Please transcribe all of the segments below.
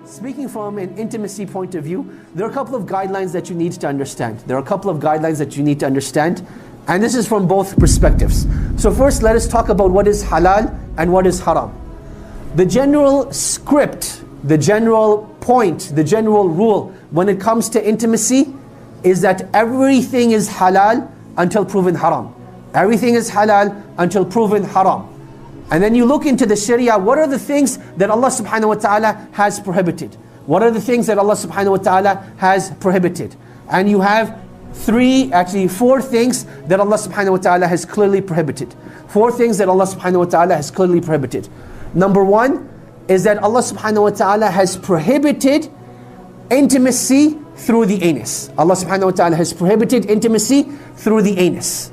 Speaking from an intimacy point of view, there are a couple of guidelines that you need to understand. And this is from both perspectives. So first, let us talk about what is halal and what is haram. The general script, the general point, the general rule when it comes to intimacy is that everything is halal until proven haram. Everything is halal until proven haram. And then you look into the Sharia, what are the things that Allah subhanahu wa ta'ala has prohibited? What are the things that Allah subhanahu wa ta'ala has prohibited? And you have four things that Allah subhanahu wa ta'ala has clearly prohibited. Four things that Allah subhanahu wa ta'ala has clearly prohibited. Number one is that Allah subhanahu wa ta'ala has prohibited intimacy through the anus. Allah subhanahu wa ta'ala has prohibited intimacy through the anus.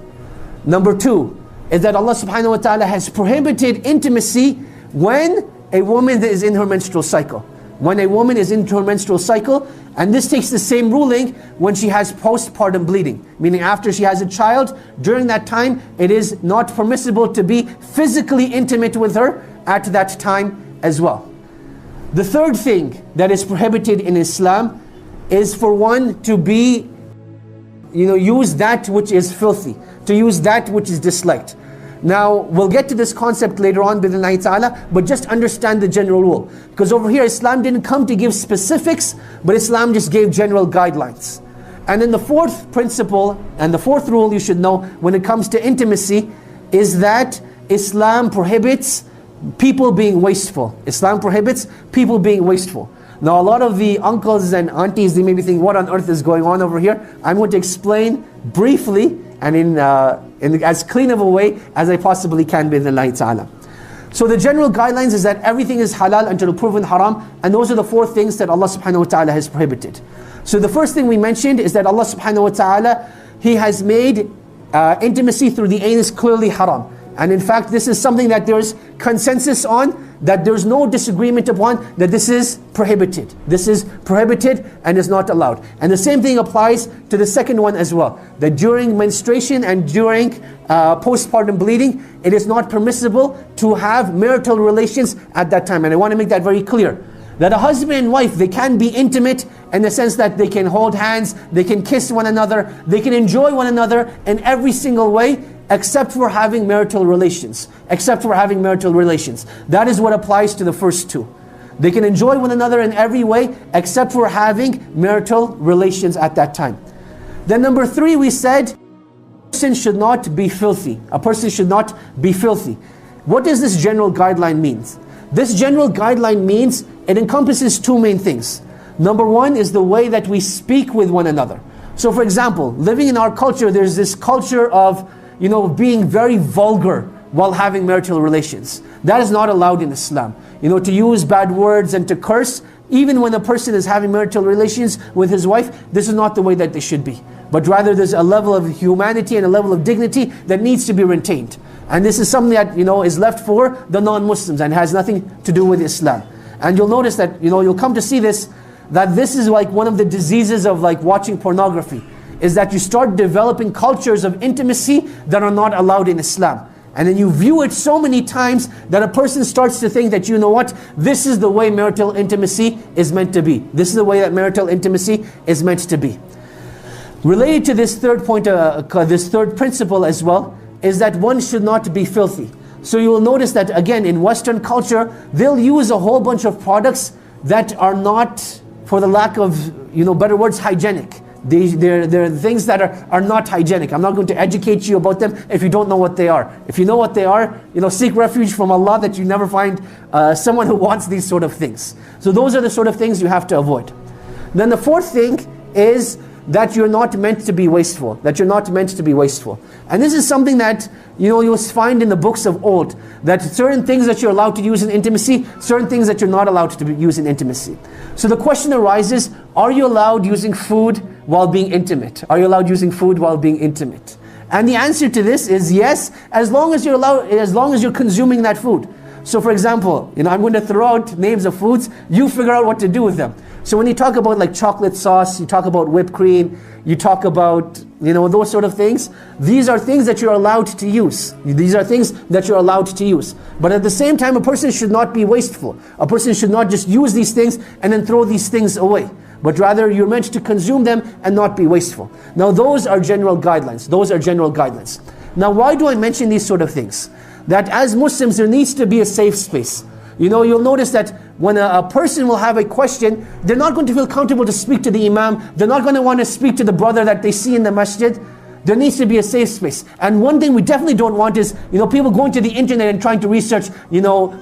Number two is that Allah subhanahu wa ta'ala has prohibited intimacy when a woman is in her menstrual cycle. When a woman is in her menstrual cycle, and this takes the same ruling when she has postpartum bleeding, meaning after she has a child, during that time it is not permissible to be physically intimate with her at that time as well. The third thing that is prohibited in Islam is for one to be, use that which is filthy, to use that which is disliked. Now, we'll get to this concept later on, bi'idhnillahi ta'ala, but just understand the general rule. Because over here, Islam didn't come to give specifics, but Islam just gave general guidelines. And then the fourth principle, and the fourth rule you should know when it comes to intimacy, is that Islam prohibits people being wasteful. Islam prohibits people being wasteful. Now, a lot of the uncles and aunties, they may be thinking, what on earth is going on over here? I'm going to explain briefly, and in as clean of a way as I possibly can, bi'idhnillahi ta'ala. So the general guidelines is that everything is halal until proven haram, and those are the four things that Allah subhanahu wa ta'ala has prohibited. So the first thing we mentioned is that Allah subhanahu wa ta'ala, He has made intimacy through the anus clearly haram. And in fact, this is something that there's consensus on, that there's no disagreement upon, that this is prohibited. This is prohibited and is not allowed. And the same thing applies to the second one as well, that during menstruation and during postpartum bleeding, it is not permissible to have marital relations at that time. And I want to make that very clear, that a husband and wife, they can be intimate in the sense that they can hold hands, they can kiss one another, they can enjoy one another in every single way, except for having marital relations. That is what applies to the first two. They can enjoy one another in every way, except for having marital relations at that time. Then number three, we said, a person should not be filthy. A person should not be filthy. What does this general guideline mean? This general guideline means it encompasses two main things. Number one is the way that we speak with one another. So for example, living in our culture, there's this culture of being very vulgar while having marital relations. That is not allowed in Islam. To use bad words and to curse, even when a person is having marital relations with his wife, this is not the way that they should be. But rather there's a level of humanity and a level of dignity that needs to be retained. And this is something that, is left for the non-Muslims and has nothing to do with Islam. And you'll notice that, you'll come to see this, that this is like one of the diseases of like watching pornography, is that you start developing cultures of intimacy that are not allowed in Islam. And then you view it so many times that a person starts to think that, this is the way marital intimacy is meant to be. This is the way that marital intimacy is meant to be. Related to this third point, this third principle as well, is that one should not be filthy. So you will notice that again in Western culture, they'll use a whole bunch of products that are not, for the lack of better words, hygienic. They're things that are not hygienic. I'm not going to educate you about them if you don't know what they are. If you know what they are, seek refuge from Allah that you never find someone who wants these sort of things. So those are the sort of things you have to avoid. Then the fourth thing is that you're not meant to be wasteful. And this is something that you'll find in the books of old, that certain things that you're allowed to use in intimacy, certain things that you're not allowed to use in intimacy. So the question arises, are you allowed using food while being intimate? And the answer to this is yes, as long as you're consuming that food. So for example, I'm going to throw out names of foods, you figure out what to do with them. So when you talk about like chocolate sauce, you talk about whipped cream, you talk about those sort of things. These are things that you're allowed to use. These are things that you're allowed to use. But at the same time, a person should not be wasteful. A person should not just use these things and then throw these things away. But rather, you're meant to consume them and not be wasteful. Now, those are general guidelines. Those are general guidelines. Now, why do I mention these sort of things? That as Muslims, there needs to be a safe space. You'll notice that when a person will have a question, they're not going to feel comfortable to speak to the imam. They're not going to want to speak to the brother that they see in the masjid. There needs to be a safe space. And one thing we definitely don't want is, people going to the internet and trying to research,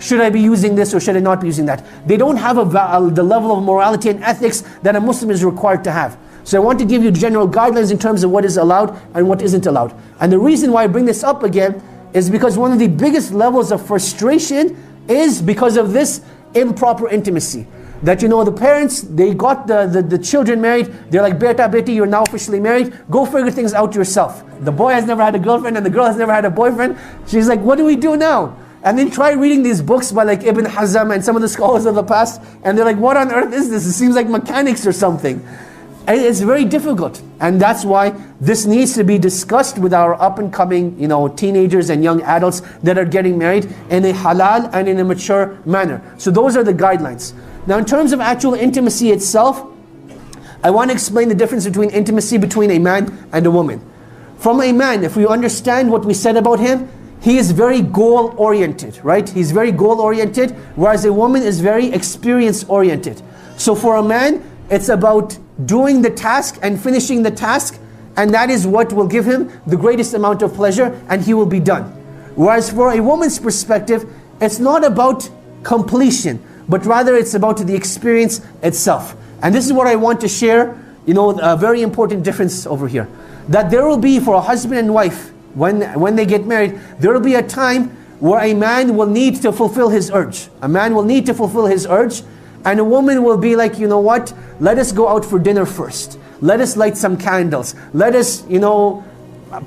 should I be using this or should I not be using that? They don't have the level of morality and ethics that a Muslim is required to have. So I want to give you general guidelines in terms of what is allowed and what isn't allowed. And the reason why I bring this up again is because one of the biggest levels of frustration is because of this improper intimacy. That the parents, they got the children married, they're like, beta, beti, you're now officially married, go figure things out yourself. The boy has never had a girlfriend and the girl has never had a boyfriend. She's like, what do we do now? And then try reading these books by like Ibn Hazm and some of the scholars of the past, and they're like, what on earth is this? It seems like mechanics or something. And it's very difficult. And that's why this needs to be discussed with our up and coming, teenagers and young adults that are getting married in a halal and in a mature manner. So those are the guidelines. Now, in terms of actual intimacy itself, I want to explain the difference between intimacy between a man and a woman. From a man, if we understand what we said about him, he is very goal-oriented, right? He's very goal-oriented, whereas a woman is very experience-oriented. So for a man, it's about doing the task and finishing the task, and that is what will give him the greatest amount of pleasure, and he will be done. Whereas for a woman's perspective, it's not about completion, but rather it's about the experience itself. And this is what I want to share, a very important difference over here. That there will be, for a husband and wife, when they get married, there will be a time where a man will need to fulfill his urge. A man will need to fulfill his urge, and a woman will be like, what? Let us go out for dinner first. Let us light some candles. Let us,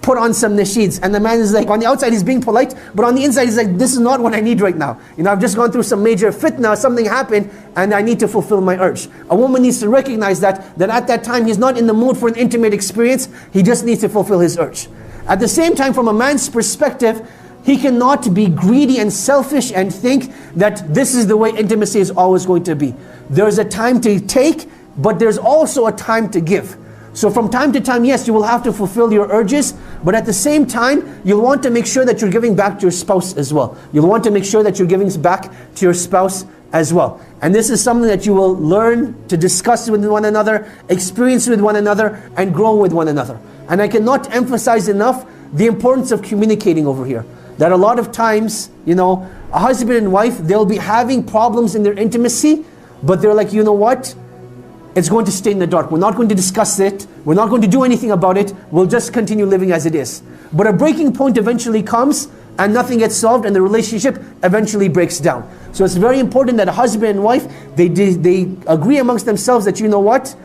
put on some nasheeds. And the man is like, on the outside he's being polite, but on the inside he's like, this is not what I need right now. I've just gone through some major fitna, something happened, and I need to fulfill my urge. A woman needs to recognize that at that time he's not in the mood for an intimate experience, he just needs to fulfill his urge. At the same time, from a man's perspective, he cannot be greedy and selfish and think that this is the way intimacy is always going to be. There's a time to take, but there's also a time to give. So from time to time, yes, you will have to fulfill your urges, but at the same time, you'll want to make sure that you're giving back to your spouse as well. You'll want to make sure that you're giving back to your spouse as well. And this is something that you will learn to discuss with one another, experience with one another, and grow with one another. And I cannot emphasize enough the importance of communicating over here. That a lot of times, a husband and wife, they'll be having problems in their intimacy, but they're like, what? It's going to stay in the dark. We're not going to discuss it. We're not going to do anything about it. We'll just continue living as it is. But a breaking point eventually comes and nothing gets solved and the relationship eventually breaks down. So it's very important that a husband and wife, they agree amongst themselves that, what?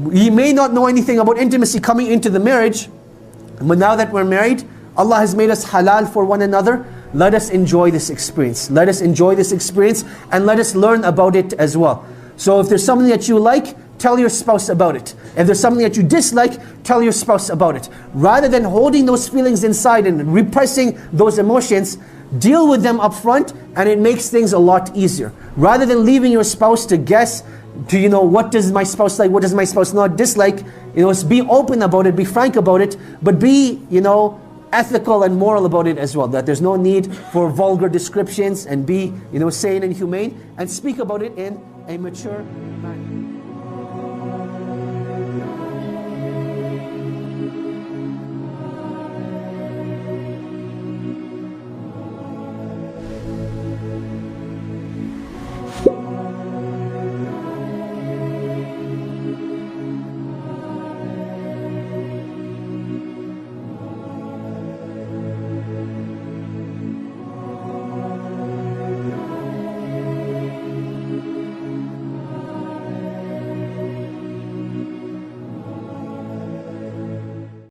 We may not know anything about intimacy coming into the marriage, but now that we're married, Allah has made us halal for one another. Let us enjoy this experience. Let us enjoy this experience and let us learn about it as well. So if there's something that you like, tell your spouse about it. If there's something that you dislike, tell your spouse about it. Rather than holding those feelings inside and repressing those emotions, deal with them up front, and it makes things a lot easier. Rather than leaving your spouse to guess, what does my spouse like, what does my spouse not dislike, be open about it, be frank about it, but be, ethical and moral about it as well. That there's no need for vulgar descriptions, and be, sane and humane, and speak about it in a mature manner.